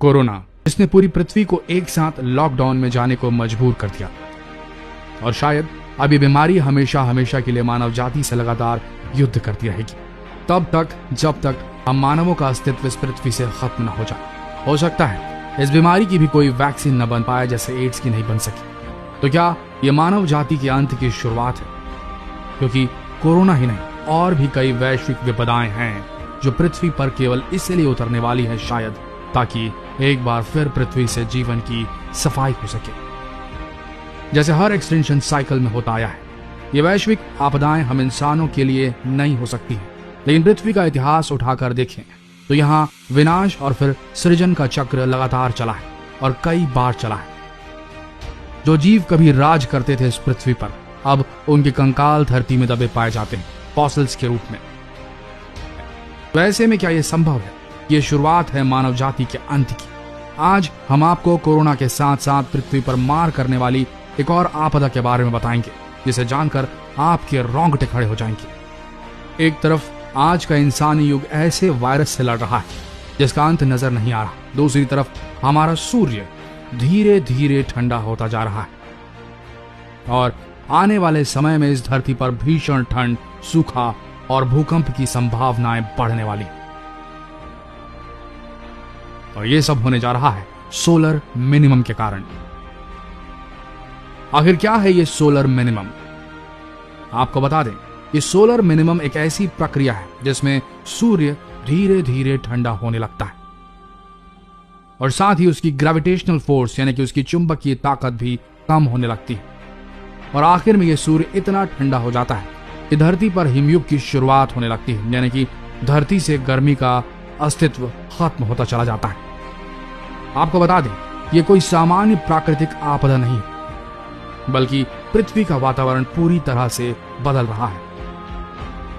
Corona, जिसने पूरी पृथ्वी को एक साथ लॉकडाउन में जाने को मजबूर कर दिया। और शायद अब ये बीमारी हमेशा हमेशा के लिए मानव जाति से लगातार युद्ध करती रहेगी, तब तक जब तक हम मानवों का अस्तित्व इस पृथ्वी से खत्म न हो जाए। हो सकता है इस बीमारी की भी कोई वैक्सीन न बन पाए, जैसे एड्स की नहीं बन सकी। तो क्या ये मानव जाति के अंत की शुरुआत है? क्योंकि कोरोना ही नहीं, और भी कई वैश्विक विपदाएं हैं जो पृथ्वी पर केवल इसलिए उतरने वाली है, शायद ताकि एक बार फिर पृथ्वी से जीवन की सफाई हो सके, जैसे हर एक्सटेंशन साइकिल में होता आया है। ये वैश्विक आपदाएं हम इंसानों के लिए नहीं हो सकती हैं, लेकिन पृथ्वी का इतिहास उठाकर देखें तो यहाँ विनाश और फिर सृजन का चक्र लगातार चला है, और कई बार चला है। जो जीव कभी राज करते थे इस पृथ्वी पर, अब उनके कंकाल धरती में दबे पाए जाते हैं, फॉसिल्स के रूप में। तो ऐसे में क्या यह संभव है? ये शुरुआत है मानव जाति के अंत की। आज हम आपको कोरोना के साथ साथ पृथ्वी पर मार करने वाली एक और आपदा के बारे में बताएंगे, जिसे जानकर आपके रोंगटे खड़े हो जाएंगे। एक तरफ आज का इंसानी युग ऐसे वायरस से लड़ रहा है जिसका अंत नजर नहीं आ रहा, दूसरी तरफ हमारा सूर्य धीरे धीरे ठंडा होता जा रहा है, और आने वाले समय में इस धरती पर भीषण ठंड, सूखा और भूकंप की संभावनाएं बढ़ने वाली। और ये सब होने जा रहा है सोलर मिनिमम के कारण। आखिर क्या है ये सोलर मिनिमम? आपको बता दें, ये सोलर मिनिमम एक ऐसी प्रक्रिया है जिसमें सूर्य धीरे धीरे ठंडा होने लगता है, और साथ ही उसकी ग्रेविटेशनल फोर्स यानी कि उसकी चुंबकीय ताकत भी कम होने लगती है, और आखिर में यह सूर्य इतना ठंडा हो जाता है कि धरती पर हिमयुग की शुरुआत होने लगती है, यानी कि धरती से गर्मी का अस्तित्व खत्म होता चला जाता है। आपको बता दें, यह कोई सामान्य प्राकृतिक आपदा नहीं, बल्कि पृथ्वी का वातावरण पूरी तरह से बदल रहा है।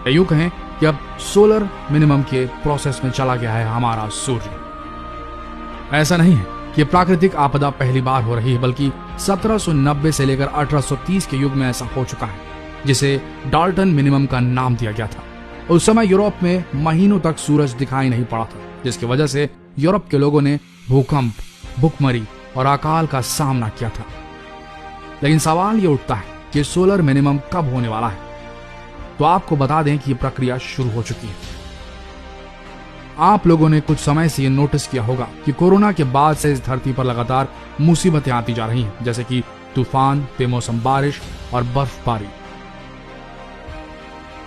यूं कहें कि अब सोलर मिनिमम के प्रोसेस में चला गया है हमारा सूर्य। ऐसा नहीं है कि प्राकृतिक आपदा पहली बार हो रही है, बल्कि 1790 से लेकर 1830 के युग में ऐसा हो चुका है, जिसे डाल्टन मिनिमम का नाम दिया गया था। उस समय यूरोप में महीनों तक सूरज दिखाई नहीं पड़ा था, जिसकी वजह से यूरोप के लोगों ने भूकंप, भुखमरी और अकाल का सामना किया था। लेकिन सवाल ये उठता है कि सोलर मिनिमम कब होने वाला है? तो आपको बता दें कि ये प्रक्रिया शुरू हो चुकी है। आप लोगों ने कुछ समय से ये नोटिस किया होगा कि कोरोना के बाद से इस धरती पर लगातार मुसीबतें आती जा रही हैं, जैसे कि तूफान, बेमौसम बारिश और बर्फबारी।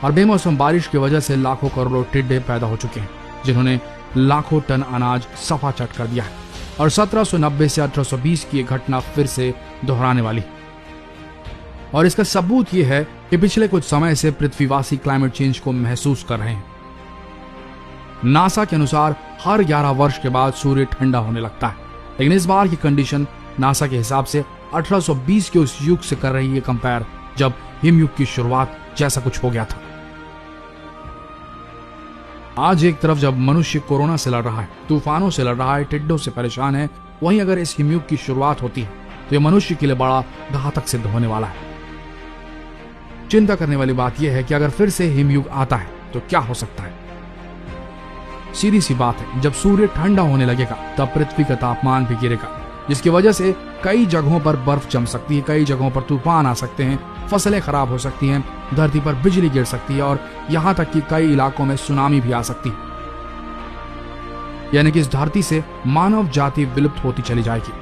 और बेमौसम बारिश की वजह से लाखों करोड़ों टिड्डे पैदा हो चुके हैं, जिन्होंने लाखों टन अनाज सफा चट कर दिया है। और 1790 से 1820 की घटना फिर से दोहराने वाली है। और इसका सबूत यह है कि पिछले कुछ समय से पृथ्वीवासी क्लाइमेट चेंज को महसूस कर रहे हैं। नासा के अनुसार हर 11 वर्ष के बाद सूर्य ठंडा होने लगता है, लेकिन इस बार की कंडीशन नासा के हिसाब से 1820 के उस युग से कर रही है कंपेयर, जब हिमयुग की शुरुआत जैसा कुछ हो गया था। आज एक तरफ जब मनुष्य कोरोना से लड़ रहा है, तूफानों से लड़ रहा है, टिड्डों से परेशान है, वहीं अगर इस हिमयुग की शुरुआत होती है तो यह मनुष्य के लिए बड़ा घातक सिद्ध होने वाला है। चिंता करने वाली बात यह है कि अगर फिर से हिमयुग आता है तो क्या हो सकता है? सीधी सी बात है, जब सूर्य ठंडा होने लगेगा तब पृथ्वी का तापमान भी गिरेगा, जिसकी वजह से कई जगहों पर बर्फ जम सकती है, कई जगहों पर तूफान आ सकते हैं, फसलें खराब हो सकती हैं, धरती पर बिजली गिर सकती है, और यहां तक कि कई इलाकों में सुनामी भी आ सकती है। यानी कि इस धरती से मानव जाति विलुप्त होती चली जाएगी।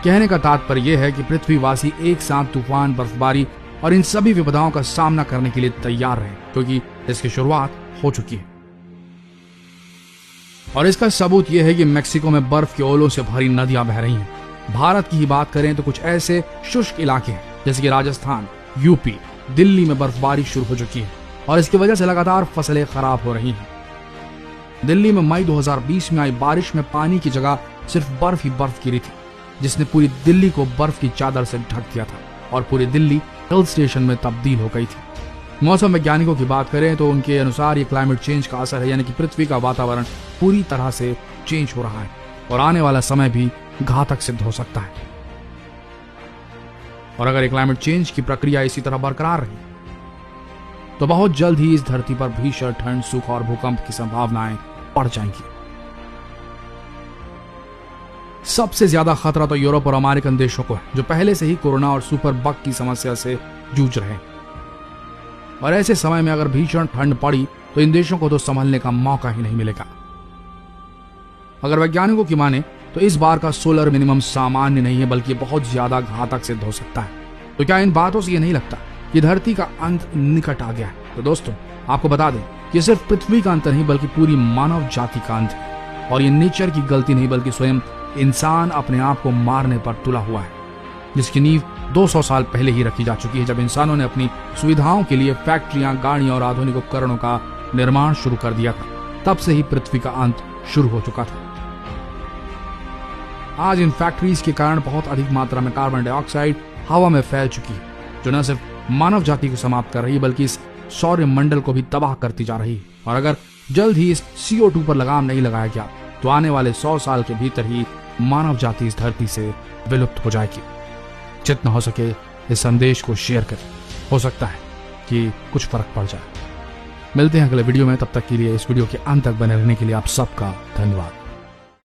कहने का तात्पर्य यह है कि पृथ्वीवासी एक साथ तूफान, बर्फबारी और इन सभी विपदाओं का सामना करने के लिए तैयार रहे, क्योंकि इसकी शुरुआत हो चुकी है। और इसका सबूत यह है कि मेक्सिको में बर्फ के ओलों से भरी नदियां बह रही हैं। भारत की ही बात करें तो कुछ ऐसे शुष्क इलाके हैं जैसे कि राजस्थान, यूपी, दिल्ली में बर्फबारी शुरू हो चुकी है, और इसकी वजह से लगातार फसलें खराब हो रही हैं। दिल्ली में मई 2020 में आई बारिश में पानी की जगह सिर्फ बर्फ ही बर्फ गिरी थी, जिसने पूरी दिल्ली को बर्फ की चादर से ढक दिया था, और पूरी दिल्ली हिल स्टेशन में तब्दील हो गई थी। मौसम वैज्ञानिकों की बात करें तो उनके अनुसार ये क्लाइमेट चेंज का असर है, यानी कि पृथ्वी का वातावरण पूरी तरह से चेंज हो रहा है, और आने वाला समय भी घातक सिद्ध हो सकता है। और अगर ये क्लाइमेट चेंज की प्रक्रिया इसी तरह बरकरार रही तो बहुत जल्द ही इस धरती पर भीषण ठंड, सूखा और भूकंप की संभावनाएं बढ़ जाएंगी। सबसे ज्यादा खतरा तो यूरोप और अमेरिकन देशों को है, जो पहले से ही कोरोना और सुपर बग की समस्या से जूझ रहे हैं। और ऐसे समय में अगर भीषण ठंड पड़ी तो इन देशों को तो संभलने का मौका ही नहीं मिलेगा। अगर वैज्ञानिकों की माने तो इस बार का सोलर मिनिमम सामान्य नहीं है, बल्कि बहुत ज्यादा घातक सिद्ध हो सकता है। तो क्या इन बातों से यह नहीं लगता कि धरती का अंत निकट आ गया है? तो दोस्तों, आपको बता दें कि सिर्फ पृथ्वी का अंत नहीं, बल्कि पूरी मानव जाति का अंत है। और ये नेचर की गलती नहीं, बल्कि स्वयं इंसान अपने आप को मारने पर तुला हुआ है, जिसकी नींव 200 साल पहले ही रखी जा चुकी है, जब इंसानों ने अपनी सुविधाओं के लिए फैक्ट्रियां, गाड़ियां और आधुनिक उपकरणों का निर्माण शुरू कर दिया था। तब से ही पृथ्वी का अंत शुरू हो चुका था। आज इन फैक्ट्रीज के कारण बहुत अधिक मात्रा में कार्बन डाइऑक्साइड हवा में फैल चुकी है, जो न सिर्फ मानव जाति को समाप्त कर रही है, बल्कि इस सौर मंडल को भी तबाह करती जा रही है। और अगर जल्द ही इस CO2 पर लगाम नहीं लगाया गया तो आने वाले 100 साल के भीतर ही मानव जाति इस धरती से विलुप्त हो जाएगी। जितना हो सके इस संदेश को शेयर करें, हो सकता है कि कुछ फर्क पड़ जाए। मिलते हैं अगले वीडियो में, तब तक के लिए इस वीडियो के अंत तक बने रहने के लिए आप सबका धन्यवाद।